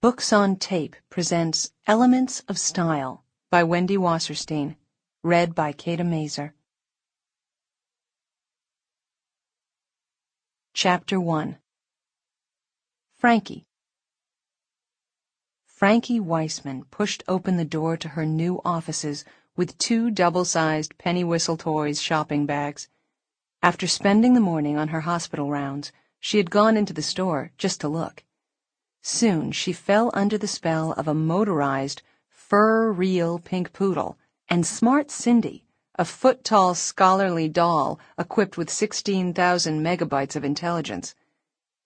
Books on Tape presents Elements of Style by Wendy Wasserstein, read by Kathe Mazur. Chapter 1. Frankie. Frankie Weissman pushed open the door to her new offices with 2 double-sized penny whistle toys shopping bags. After spending the morning on her hospital rounds, she had gone into the store just to look. Soon she fell under the spell of a motorized, fur-real pink poodle, and Smart Cindy, a foot-tall scholarly doll equipped with 16,000 megabytes of intelligence.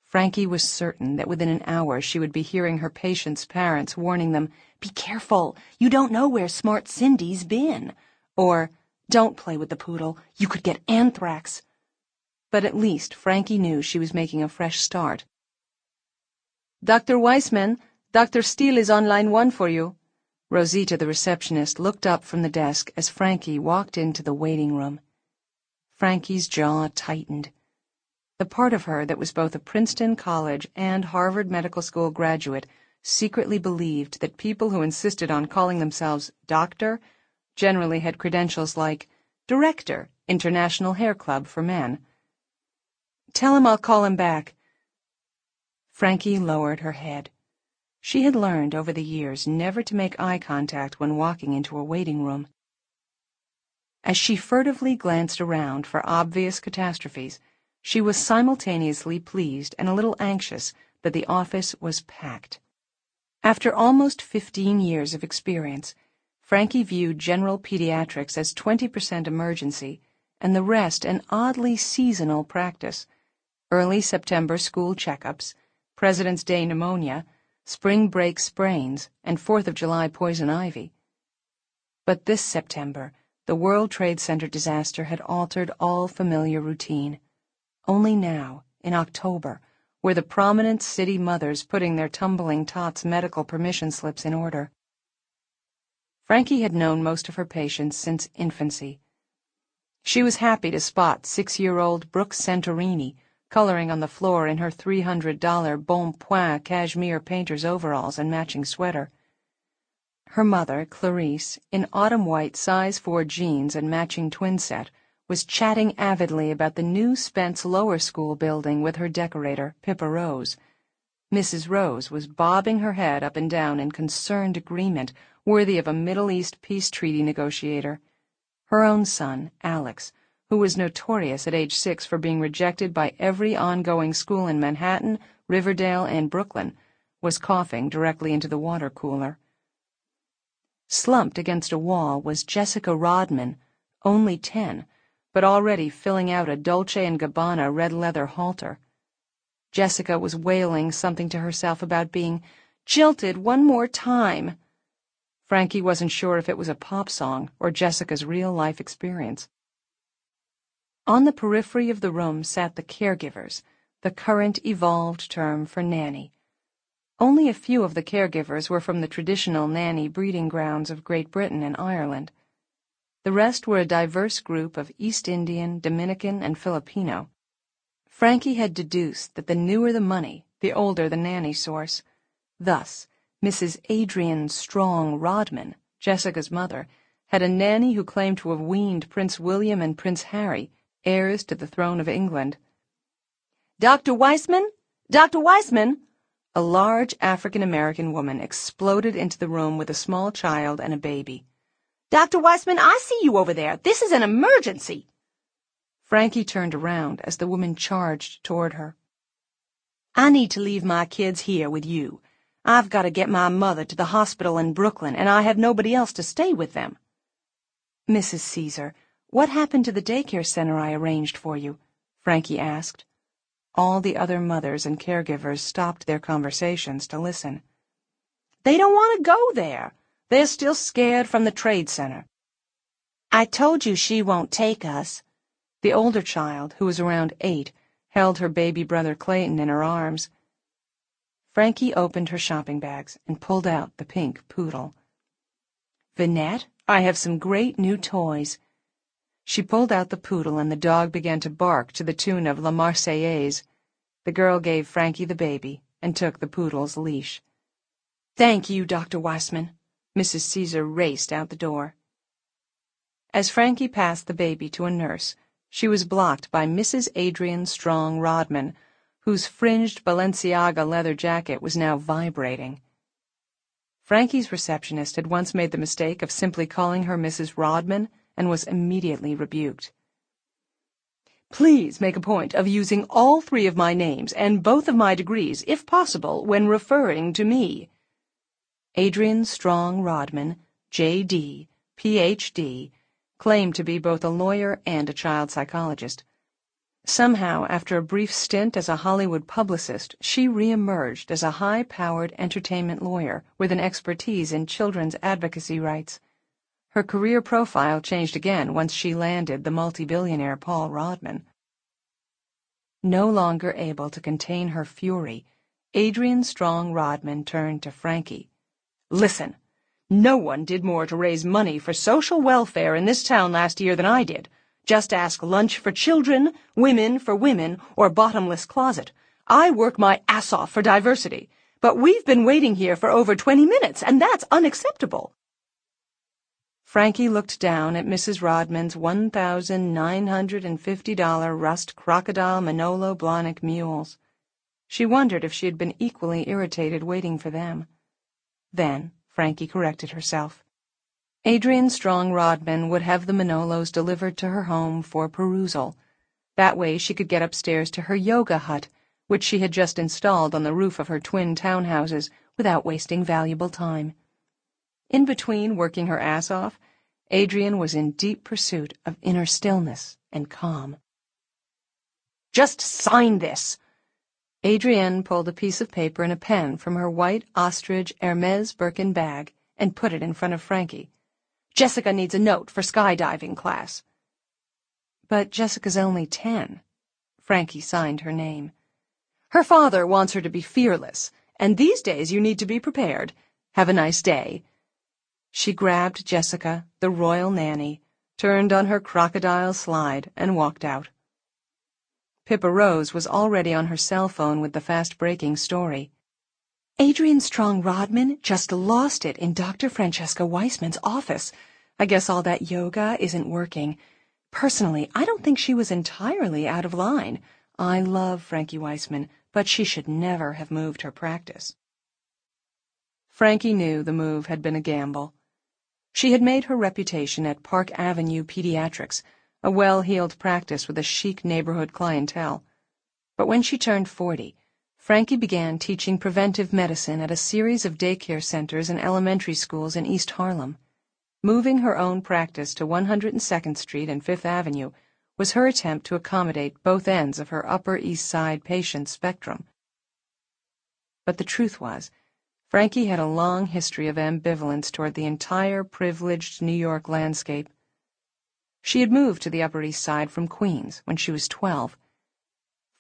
Frankie was certain that within an hour she would be hearing her patients' parents warning them, "Be careful, you don't know where Smart Cindy's been," or, "Don't play with the poodle, you could get anthrax." But at least Frankie knew she was making a fresh start. "Dr. Weissman, Dr. Steele is on line 1 for you." Rosita, the receptionist, looked up from the desk as Frankie walked into the waiting room. Frankie's jaw tightened. The part of her that was both a Princeton College and Harvard Medical School graduate secretly believed that people who insisted on calling themselves doctor generally had credentials like Director, International Hair Club for Men. "Tell him I'll call him back." Frankie lowered her head. She had learned over the years never to make eye contact when walking into a waiting room. As she furtively glanced around for obvious catastrophes, she was simultaneously pleased and a little anxious that the office was packed. After almost 15 years of experience, Frankie viewed general pediatrics as 20% emergency and the rest an oddly seasonal practice. Early September school checkups, President's Day pneumonia, spring break sprains, and 4th of July poison ivy. But this September, the World Trade Center disaster had altered all familiar routine. Only now, in October, were the prominent city mothers putting their tumbling tots' medical permission slips in order. Frankie had known most of her patients since infancy. She was happy to spot 6-year-old Brooke Santorini coloring on the floor in her $300 Bon Point cashmere painter's overalls and matching sweater. Her mother, Clarice, in autumn white size 4 jeans and matching twin set, was chatting avidly about the new Spence Lower School building with her decorator, Pippa Rose. Mrs. Rose was bobbing her head up and down in concerned agreement worthy of a Middle East peace treaty negotiator. Her own son, Alex, who was notorious at age 6 for being rejected by every ongoing school in Manhattan, Riverdale, and Brooklyn, was coughing directly into the water cooler. Slumped against a wall was Jessica Rodman, only 10, but already filling out a Dolce & Gabbana red leather halter. Jessica was wailing something to herself about being jilted one more time. Frankie wasn't sure if it was a pop song or Jessica's real-life experience. On the periphery of the room sat the caregivers, the current evolved term for nanny. Only a few of the caregivers were from the traditional nanny breeding grounds of Great Britain and Ireland. The rest were a diverse group of East Indian, Dominican, and Filipino. Frankie had deduced that the newer the money, the older the nanny source. Thus, Mrs. Adrian Strong Rodman, Jessica's mother, had a nanny who claimed to have weaned Prince William and Prince Harry, heirs to the throne of England. "Dr. Weissman? Dr. Weissman!" A large African-American woman exploded into the room with a small child and a baby. "Dr. Weissman, I see you over there. This is an emergency." Frankie turned around as the woman charged toward her. "I need to leave my kids here with you. I've got to get my mother to the hospital in Brooklyn, and I have nobody else to stay with them." "Mrs. Caesar, what happened to the daycare center I arranged for you?" Frankie asked. All the other mothers and caregivers stopped their conversations to listen. "They don't want to go there. They're still scared from the trade center." "I told you she won't take us." The older child, who was around 8, held her baby brother Clayton in her arms. Frankie opened her shopping bags and pulled out the pink poodle. "Vinette, I have some great new toys." She pulled out the poodle and the dog began to bark to the tune of La Marseillaise. The girl gave Frankie the baby and took the poodle's leash. Thank you, Dr. Weissman. Mrs. Caesar raced out the door. As Frankie passed the baby to a nurse, she was blocked by Mrs. Adrian Strong Rodman, whose fringed Balenciaga leather jacket was now vibrating. Frankie's receptionist had once made the mistake of simply calling her Mrs. Rodman and was immediately rebuked. Please make a point of using all three of my names and both of my degrees, if possible, when referring to me. Adrian Strong Rodman, J.D., Ph.D., claimed to be both a lawyer and a child psychologist. Somehow, after a brief stint as a Hollywood publicist, she re-emerged as a high-powered entertainment lawyer with an expertise in children's advocacy rights. Her career profile changed again once she landed the multi-billionaire Paul Rodman. No longer able to contain her fury, Adrian Strong Rodman turned to Frankie. Listen, no one did more to raise money for social welfare in this town last year than I did. Just ask Lunch for Children, Women for Women, or Bottomless Closet. I work my ass off for diversity, but we've been waiting here for over 20 minutes, and that's unacceptable. Frankie looked down at Mrs. Rodman's $1,950 rust crocodile Manolo Blahnik mules. She wondered if she had been equally irritated waiting for them. Then Frankie corrected herself. Adrian Strong Rodman would have the Manolos delivered to her home for perusal. That way she could get upstairs to her yoga hut, which she had just installed on the roof of her twin townhouses, without wasting valuable time. In between working her ass off, Adrian was in deep pursuit of inner stillness and calm. Just sign this! Adrienne pulled a piece of paper and a pen from her white ostrich Hermes Birkin bag and put it in front of Frankie. Jessica needs a note for skydiving class. But Jessica's only 10. Frankie signed her name. Her father wants her to be fearless, and these days you need to be prepared. Have a nice day. She grabbed Jessica, the royal nanny, turned on her crocodile slide, and walked out. Pippa Rose was already on her cell phone with the fast-breaking story. Adrian Strong Rodman just lost it in Dr. Francesca Weissman's office. I guess all that yoga isn't working. Personally, I don't think she was entirely out of line. I love Frankie Weissman, but she should never have moved her practice. Frankie knew the move had been a gamble. She had made her reputation at Park Avenue Pediatrics, a well-heeled practice with a chic neighborhood clientele. But when she turned 40, Frankie began teaching preventive medicine at a series of daycare centers and elementary schools in East Harlem. Moving her own practice to 102nd Street and Fifth Avenue was her attempt to accommodate both ends of her Upper East Side patient spectrum. But the truth was, Frankie had a long history of ambivalence toward the entire privileged New York landscape. She had moved to the Upper East Side from Queens when she was 12.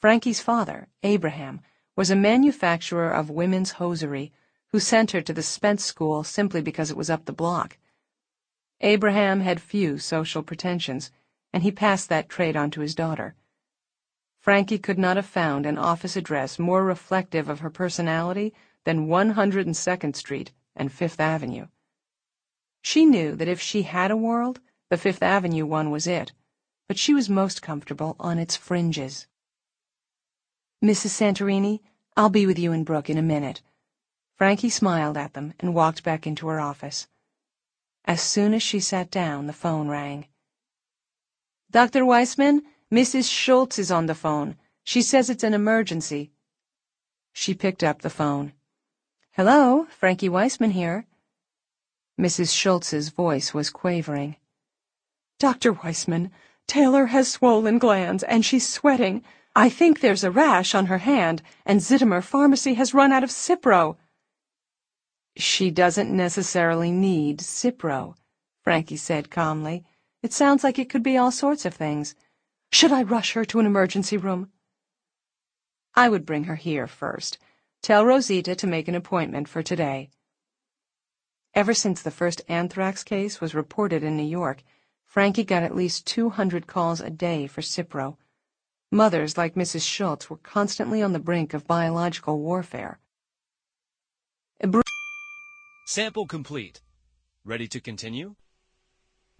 Frankie's father, Abraham, was a manufacturer of women's hosiery who sent her to the Spence School simply because it was up the block. Abraham had few social pretensions, and he passed that trait on to his daughter. Frankie could not have found an office address more reflective of her personality than 102nd Street and Fifth Avenue. She knew that if she had a world, the Fifth Avenue one was it, but she was most comfortable on its fringes. Mrs. Santorini, I'll be with you and Brooke in a minute. Frankie smiled at them and walked back into her office. As soon as she sat down, the phone rang. Dr. Weissman, Mrs. Schultz is on the phone. She says it's an emergency. She picked up the phone. Hello, Frankie Weissman here. Mrs. Schultz's voice was quavering. Dr. Weissman, Taylor has swollen glands and she's sweating. I think there's a rash on her hand, and Zittimer Pharmacy has run out of Cipro. She doesn't necessarily need Cipro, Frankie said calmly. It sounds like it could be all sorts of things. Should I rush her to an emergency room? I would bring her here first. Tell Rosita to make an appointment for today. Ever since the first anthrax case was reported in New York, Frankie got at least 200 calls a day for Cipro. Mothers like Mrs. Schultz were constantly on the brink of biological warfare. Sample complete. Ready to continue?